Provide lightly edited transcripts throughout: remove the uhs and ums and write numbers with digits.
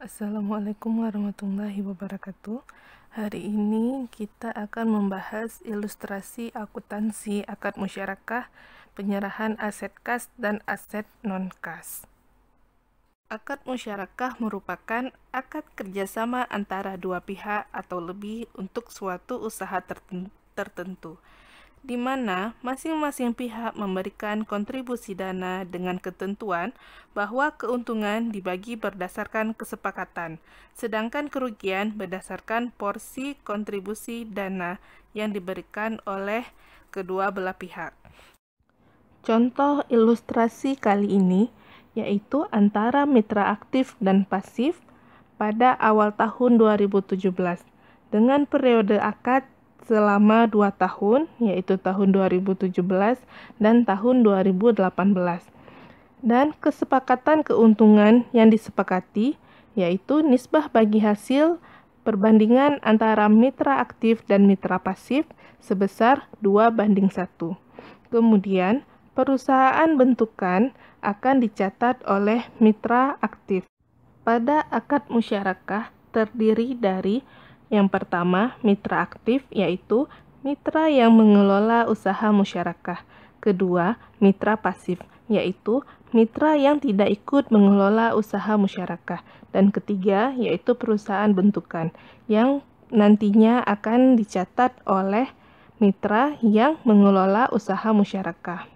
Assalamualaikum warahmatullahi wabarakatuh. Hari ini kita akan membahas ilustrasi akuntansi akad musyarakah, penyerahan aset kas dan aset non-kas. Akad musyarakah merupakan akad kerjasama antara dua pihak atau lebih untuk suatu usaha tertentu, di mana masing-masing pihak memberikan kontribusi dana dengan ketentuan bahwa keuntungan dibagi berdasarkan kesepakatan, sedangkan kerugian berdasarkan porsi kontribusi dana yang diberikan oleh kedua belah pihak. Contoh ilustrasi kali ini yaitu antara mitra aktif dan pasif pada awal tahun 2017 dengan periode akad selama 2 tahun, yaitu tahun 2017 dan tahun 2018. Dan kesepakatan keuntungan yang disepakati, yaitu nisbah bagi hasil perbandingan antara mitra aktif dan mitra pasif sebesar 2:1. Kemudian, perusahaan bentukan akan dicatat oleh mitra aktif. Pada akad musyarakah terdiri dari yang pertama, mitra aktif, yaitu mitra yang mengelola usaha musyarakah. Kedua, mitra pasif, yaitu mitra yang tidak ikut mengelola usaha musyarakah. Dan ketiga, yaitu perusahaan bentukan, yang nantinya akan dicatat oleh mitra yang mengelola usaha musyarakah.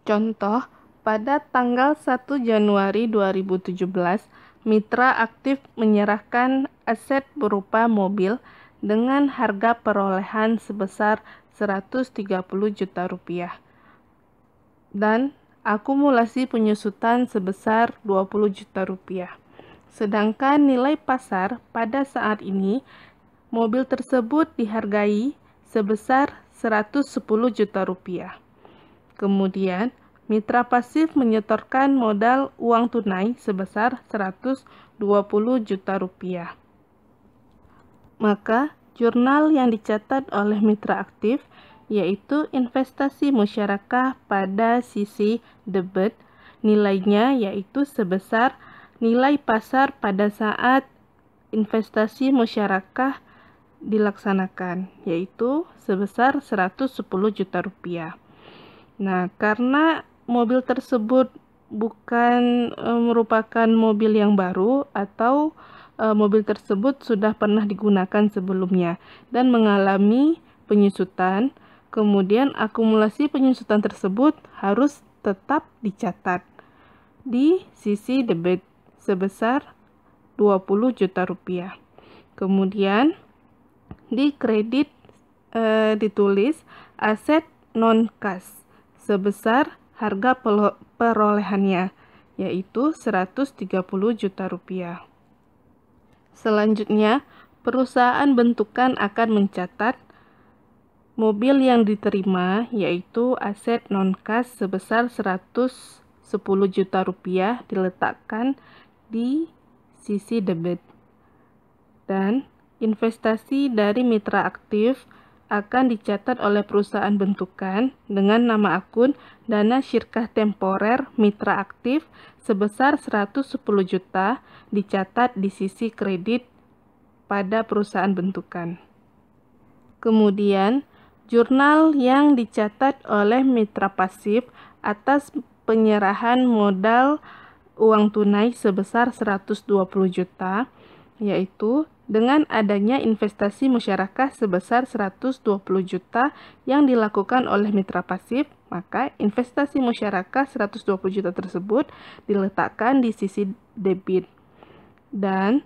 Contoh, pada tanggal 1 Januari 2017, mitra aktif menyerahkan aset berupa mobil dengan harga perolehan sebesar 130 juta rupiah dan akumulasi penyusutan sebesar 20 juta rupiah. Sedangkan nilai pasar pada saat ini, mobil tersebut dihargai sebesar 110 juta rupiah. Kemudian, mitra pasif menyetorkan modal uang tunai sebesar 120 juta rupiah. Maka, jurnal yang dicatat oleh mitra aktif yaitu investasi musyarakah pada sisi debit, nilainya yaitu sebesar nilai pasar pada saat investasi musyarakah dilaksanakan, yaitu sebesar 110 juta rupiah. Nah, karena mobil tersebut bukan merupakan mobil yang baru atau mobil tersebut sudah pernah digunakan sebelumnya dan mengalami penyusutan, kemudian akumulasi penyusutan tersebut harus tetap dicatat di sisi debit sebesar 20 juta rupiah. Kemudian di kredit ditulis aset non-kas sebesar harga perolehannya, yaitu 130 juta rupiah. Selanjutnya, perusahaan bentukan akan mencatat mobil yang diterima, yaitu aset non-kas sebesar 110 juta rupiah diletakkan di sisi debit. Dan investasi dari mitra aktif akan dicatat oleh perusahaan bentukan dengan nama akun dana syirkah temporer mitra aktif sebesar 110 juta dicatat di sisi kredit pada perusahaan bentukan. Kemudian, jurnal yang dicatat oleh mitra pasif atas penyerahan modal uang tunai sebesar 120 juta, yaitu dengan adanya investasi musyarakah sebesar 120 juta yang dilakukan oleh mitra pasif, maka investasi musyarakah 120 juta tersebut diletakkan di sisi debit. Dan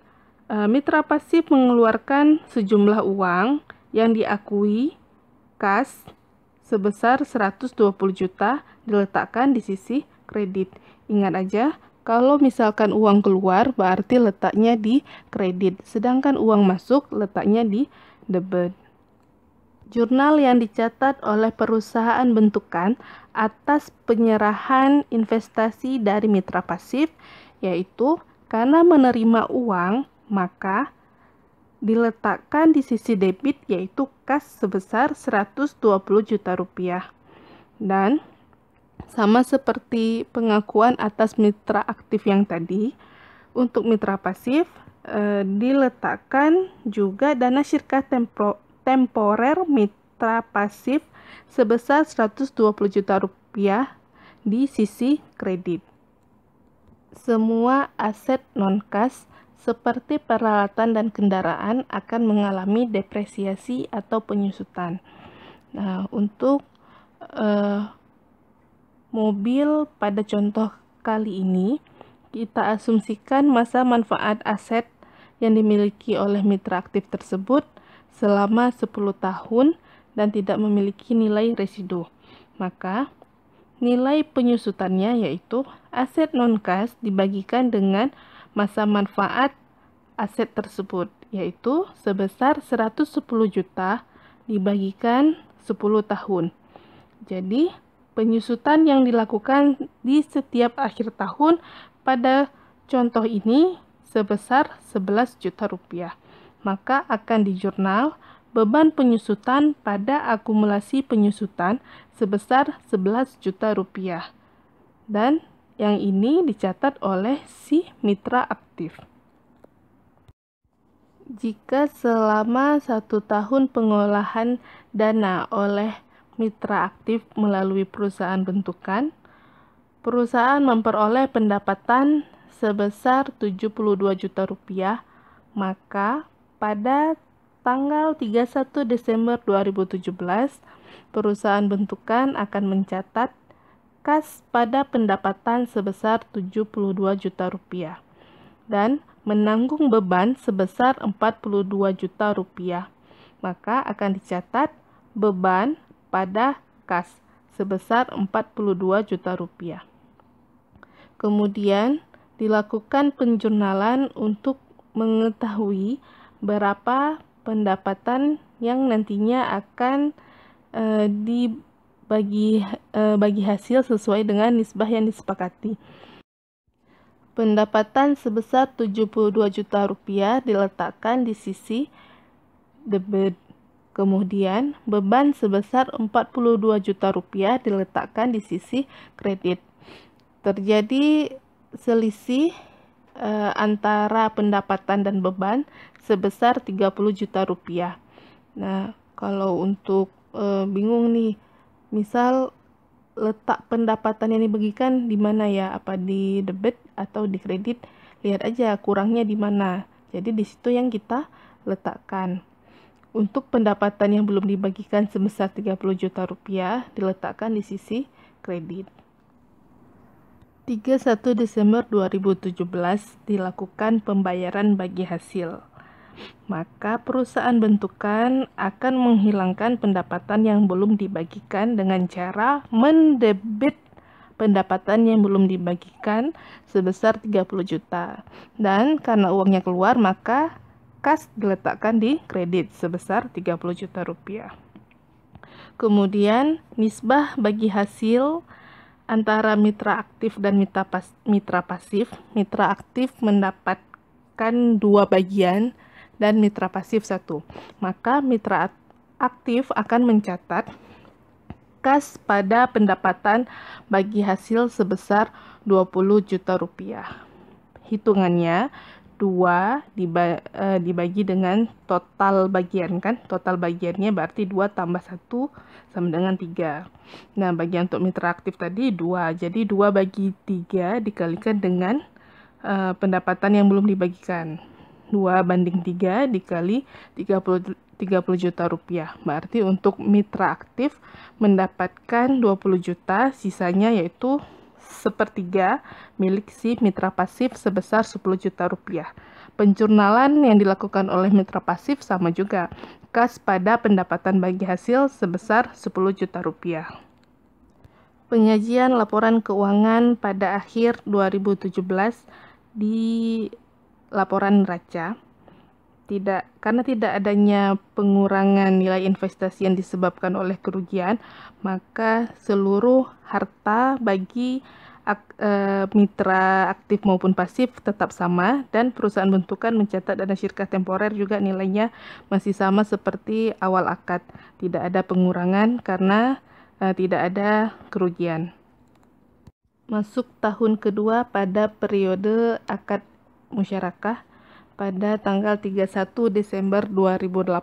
mitra pasif mengeluarkan sejumlah uang yang diakui kas sebesar 120 juta diletakkan di sisi kredit. Ingat aja, kalau misalkan uang keluar berarti letaknya di kredit, sedangkan uang masuk letaknya di debit. Jurnal yang dicatat oleh perusahaan bentukan atas penyerahan investasi dari mitra pasif, yaitu karena menerima uang, maka diletakkan di sisi debit yaitu kas sebesar 120 juta rupiah. Dan sama seperti pengakuan atas mitra aktif yang tadi, Untuk mitra pasif, diletakkan juga dana syirkah temporer mitra pasif sebesar 120 juta rupiah di sisi kredit. Semua aset non-kas seperti peralatan dan kendaraan akan mengalami depresiasi atau penyusutan. Nah, untuk mobil pada contoh kali ini, kita asumsikan masa manfaat aset yang dimiliki oleh mitra aktif tersebut selama 10 tahun dan tidak memiliki nilai residu. Maka, nilai penyusutannya yaitu aset non-kas dibagikan dengan masa manfaat aset tersebut, yaitu sebesar 110 juta dibagikan 10 tahun. Jadi, penyusutan yang dilakukan di setiap akhir tahun pada contoh ini sebesar 11 juta rupiah. Maka akan dijurnal beban penyusutan pada akumulasi penyusutan sebesar 11 juta rupiah. Dan yang ini dicatat oleh si mitra aktif. Jika selama 1 tahun pengolahan dana oleh mitra aktif melalui perusahaan bentukan, perusahaan memperoleh pendapatan sebesar 72 juta rupiah, maka pada tanggal 31 Desember 2017, perusahaan bentukan akan mencatat kas pada pendapatan sebesar 72 juta rupiah dan menanggung beban sebesar 42 juta rupiah. Maka akan dicatat beban pada kas sebesar 42 juta rupiah. Kemudian dilakukan penjurnalan untuk mengetahui berapa pendapatan yang nantinya akan dibagi hasil sesuai dengan nisbah yang disepakati. Pendapatan sebesar 72 juta rupiah diletakkan di sisi debit. Kemudian, beban sebesar 42 juta rupiah diletakkan di sisi kredit. Terjadi selisih antara pendapatan dan beban sebesar 30 juta rupiah. Nah, kalau untuk bingung nih, misal letak pendapatan yang dibagikan di mana ya? Apa di debit atau di kredit? Lihat aja kurangnya di mana. Jadi di situ yang kita letakkan. Untuk pendapatan yang belum dibagikan sebesar 30 juta rupiah diletakkan di sisi kredit. 31 Desember 2017 dilakukan pembayaran bagi hasil. Maka perusahaan bentukan akan menghilangkan pendapatan yang belum dibagikan dengan cara mendebit pendapatan yang belum dibagikan sebesar 30 juta. Dan karena uangnya keluar, maka kas diletakkan di kredit sebesar 30 juta rupiah. Kemudian nisbah bagi hasil antara mitra aktif dan mitra pasif. Mitra aktif mendapatkan 2 bagian dan mitra pasif 1. Maka mitra aktif akan mencatat kas pada pendapatan bagi hasil sebesar 20 juta rupiah. Hitungannya 2 dibagi dengan total bagian, kan? Total bagiannya berarti 2 tambah 1 sama dengan 3. Nah, bagian untuk mitra aktif tadi 2. Jadi 2 bagi 3 dikalikan dengan pendapatan yang belum dibagikan. 2 banding 3 dikali 30 juta rupiah. Berarti untuk mitra aktif mendapatkan 20 juta, sisanya yaitu sepertiga milik si mitra pasif sebesar 10 juta rupiah. Penjurnalan yang dilakukan oleh mitra pasif sama juga. Kas pada pendapatan bagi hasil sebesar 10 juta rupiah. Penyajian laporan keuangan pada akhir 2017 di laporan neraca. Karena tidak adanya pengurangan nilai investasi yang disebabkan oleh kerugian, maka seluruh harta bagi mitra aktif maupun pasif tetap sama, dan perusahaan bentukan mencatat dana syirkah temporer juga nilainya masih sama seperti awal akad. Tidak ada pengurangan karena tidak ada kerugian. Masuk tahun kedua pada periode akad musyarakah pada tanggal 31 Desember 2018.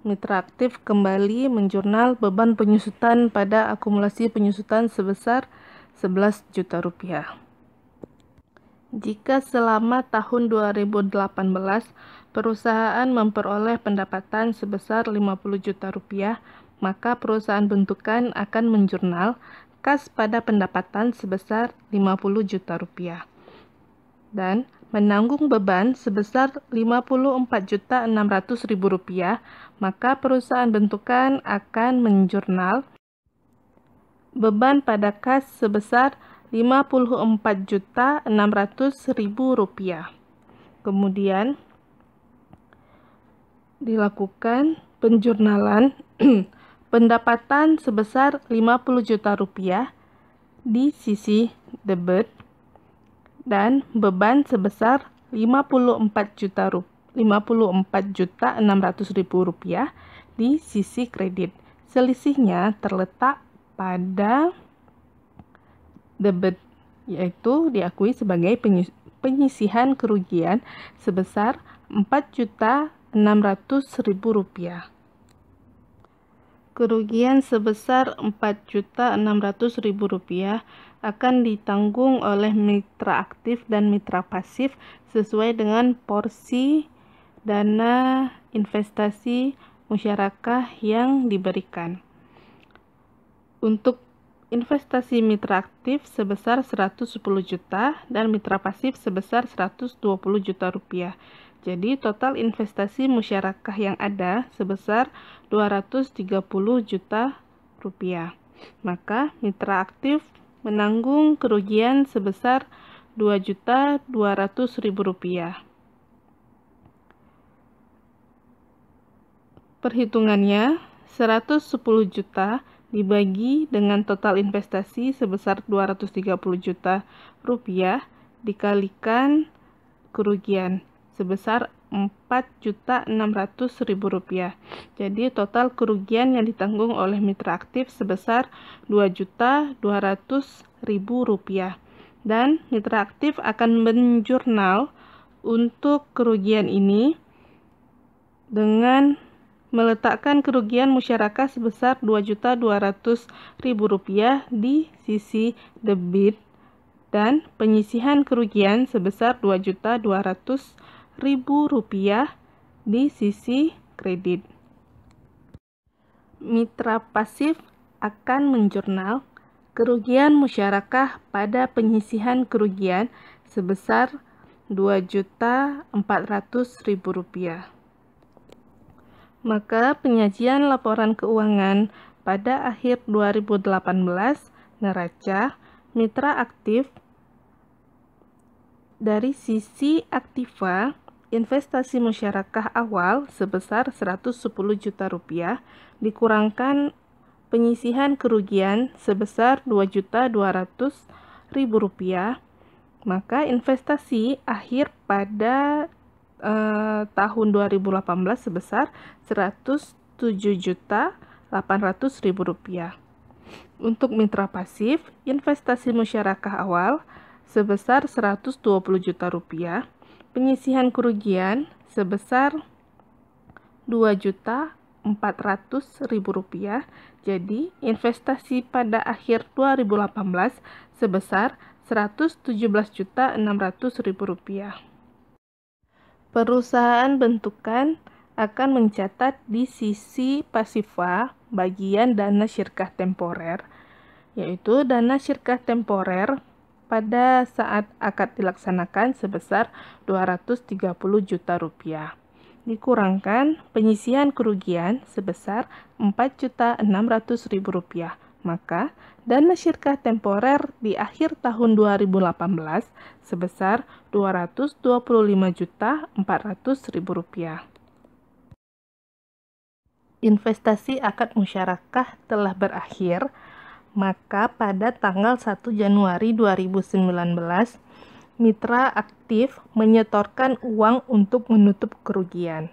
Mitra aktif kembali menjurnal beban penyusutan pada akumulasi penyusutan sebesar 11 juta rupiah. Jika selama tahun 2018 perusahaan memperoleh pendapatan sebesar 50 juta rupiah, maka perusahaan bentukan akan menjurnal kas pada pendapatan sebesar 50 juta rupiah dan menanggung beban sebesar 54.600.000 rupiah, maka perusahaan bentukan akan menjurnal beban pada kas sebesar 54.600.000 rupiah. Kemudian dilakukan penjurnalan pendapatan sebesar 50 juta rupiah di sisi debit dan beban sebesar 54.600.000 rupiah di sisi kredit. Selisihnya terletak pada debit, yaitu diakui sebagai penyisihan kerugian sebesar 4.600.000 rupiah. Kerugian sebesar 4.600.000 rupiah akan ditanggung oleh mitra aktif dan mitra pasif sesuai dengan porsi dana investasi musyarakah yang diberikan. Untuk investasi mitra aktif sebesar 110 juta dan mitra pasif sebesar 120 juta rupiah. Jadi total investasi musyarakah yang ada sebesar 230 juta rupiah. Maka mitra aktif menanggung kerugian sebesar 2.200.000 rupiah. Perhitungannya 110 juta dibagi dengan total investasi sebesar 230 juta rupiah dikalikan kerugian sebesar 4.600.000 rupiah. Jadi total kerugian yang ditanggung oleh mitra aktif sebesar 2.200.000 rupiah. Dan mitra aktif akan menjurnal untuk kerugian ini dengan meletakkan kerugian musyarakah sebesar 2.200.000 rupiah di sisi debit dan penyisihan kerugian sebesar 2.200.000 rupiah di sisi kredit. Mitra pasif akan menjurnal kerugian musyarakah pada penyisihan kerugian sebesar 2.400.000 rupiah. Maka penyajian laporan keuangan pada akhir 2018 neraca mitra aktif dari sisi aktiva investasi musyarakah awal sebesar 110 juta rupiah dikurangkan penyisihan kerugian sebesar 2.200.000 rupiah, maka investasi akhir pada tahun 2018 sebesar 107.800.000 rupiah. Untuk mitra pasif, investasi musyarakah awal sebesar 120 juta rupiah, penyisihan kerugian sebesar 2.400.000 rupiah. Jadi, investasi pada akhir 2018 sebesar 117.600.000 rupiah. Perusahaan bentukan akan mencatat di sisi pasifa bagian dana syirkah temporer, yaitu dana syirkah temporer pada saat akad dilaksanakan sebesar 230 juta rupiah. Dikurangkan penyisihan kerugian sebesar 4.600.000 rupiah. Maka dana syirkah temporer di akhir tahun 2018 sebesar 225.400.000 rupiah. Investasi akad musyarakah telah berakhir, maka pada tanggal 1 Januari 2019, mitra aktif menyetorkan uang untuk menutup kerugian.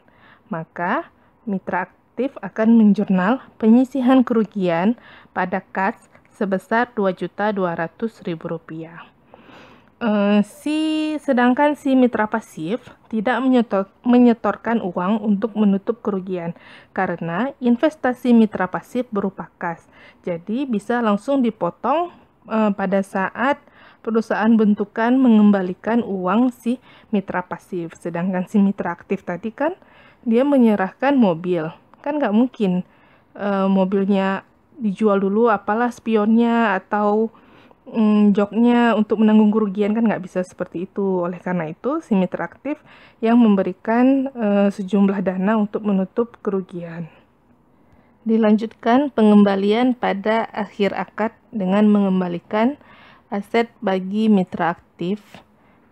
Maka mitra aktif akan menjurnal penyisihan kerugian pada kas sebesar 2.200.000 rupiah. Sedangkan si mitra pasif tidak menyetorkan uang untuk menutup kerugian karena investasi mitra pasif berupa kas. Jadi bisa langsung dipotong pada saat perusahaan bentukan mengembalikan uang si mitra pasif. Sedangkan si mitra aktif tadi kan dia menyerahkan mobil. Kan nggak mungkin mobilnya dijual dulu, apalah spionnya atau joknya untuk menanggung kerugian, kan nggak bisa seperti itu. Oleh karena itu, si mitra aktif yang memberikan sejumlah dana untuk menutup kerugian. Dilanjutkan pengembalian pada akhir akad dengan mengembalikan aset bagi mitra aktif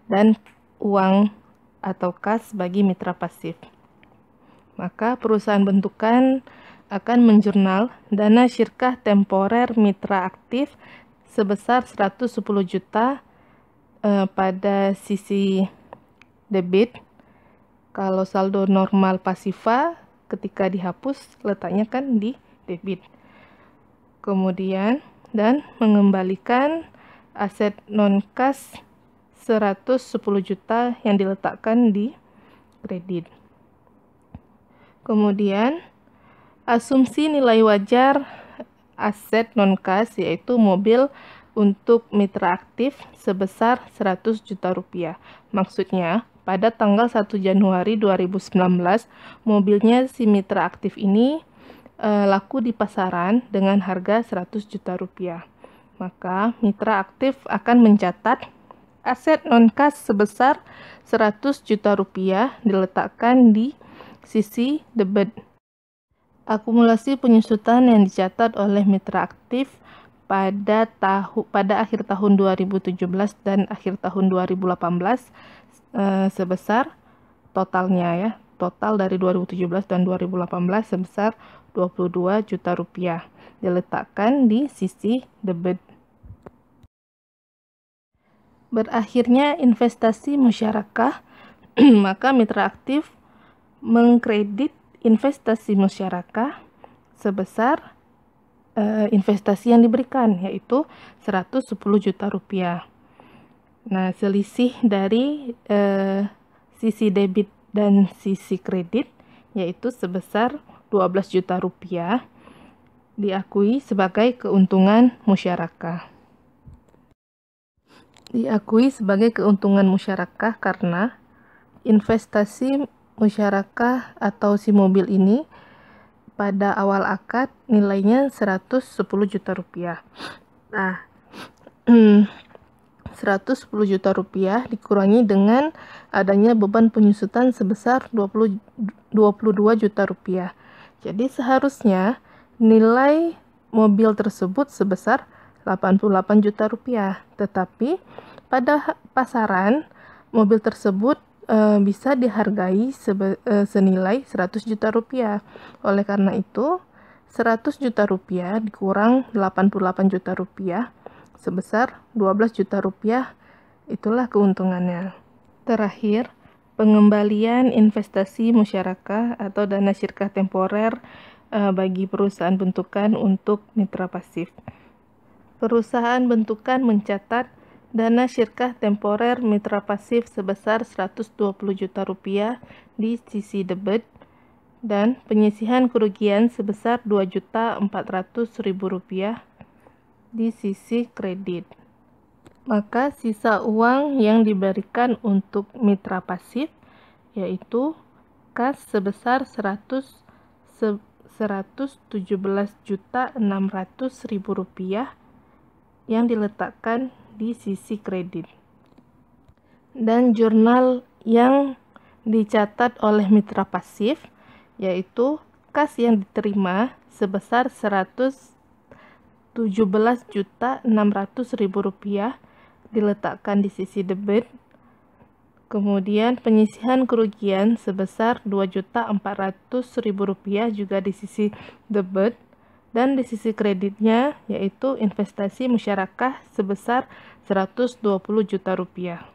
dan uang atau kas bagi mitra pasif. Maka perusahaan bentukan akan menjurnal dana syirkah temporer mitra aktif sebesar 110 juta pada sisi debit. Kalau saldo normal pasifa ketika dihapus letaknya kan di debit. Kemudian dan mengembalikan aset non-kas 110 juta yang diletakkan di kredit. Kemudian asumsi nilai wajar aset non-kas yaitu mobil untuk mitra aktif sebesar 100 juta rupiah. Maksudnya, pada tanggal 1 Januari 2019, mobilnya si mitra aktif ini laku di pasaran dengan harga 100 juta rupiah. Maka mitra aktif akan mencatat aset non-kas sebesar 100 juta rupiah diletakkan di sisi debit. Akumulasi penyusutan yang dicatat oleh mitra aktif pada akhir tahun 2017 dan akhir tahun 2018 sebesar totalnya ya, total dari 2017 dan 2018 sebesar 22 juta rupiah diletakkan di sisi debit. Berakhirnya investasi musyarakah, maka mitra aktif mengkredit investasi musyarakah sebesar investasi yang diberikan, yaitu 110 juta rupiah. Nah, selisih dari sisi debit dan sisi kredit, yaitu sebesar 12 juta rupiah, diakui sebagai keuntungan musyarakah. Diakui sebagai keuntungan musyarakah karena investasi musyarakah atau si mobil ini pada awal akad nilainya 110 juta rupiah. Nah, 110 juta rupiah dikurangi dengan adanya beban penyusutan sebesar 22 juta rupiah. Jadi seharusnya nilai mobil tersebut sebesar 88 juta rupiah. Tetapi pada pasaran mobil tersebut bisa dihargai senilai 100 juta rupiah. Oleh karena itu, 100 juta rupiah dikurang 88 juta rupiah sebesar 12 juta rupiah, itulah keuntungannya. Terakhir, pengembalian investasi musyarakah atau dana syirkah temporer bagi perusahaan bentukan untuk mitra pasif. Perusahaan bentukan mencatat dana syirkah temporer mitra pasif sebesar 120 juta rupiah di sisi debit dan penyisihan kerugian sebesar 2.400.000 rupiah di sisi kredit. Maka sisa uang yang diberikan untuk mitra pasif yaitu kas sebesar 117.600.000 rupiah yang diletakkan di sisi kredit. Dan jurnal yang dicatat oleh mitra pasif yaitu kas yang diterima sebesar 117.600.000 rupiah diletakkan di sisi debit. Kemudian penyisihan kerugian sebesar 2.400.000 rupiah juga di sisi debit. Dan di sisi kreditnya yaitu investasi musyarakah sebesar 120 juta rupiah.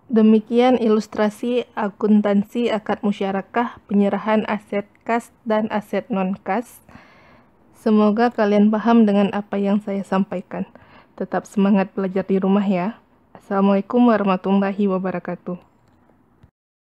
Demikian ilustrasi akuntansi akad musyarakah penyerahan aset kas dan aset non-kas. Semoga kalian paham dengan apa yang saya sampaikan. Tetap semangat belajar di rumah ya. Assalamualaikum warahmatullahi wabarakatuh.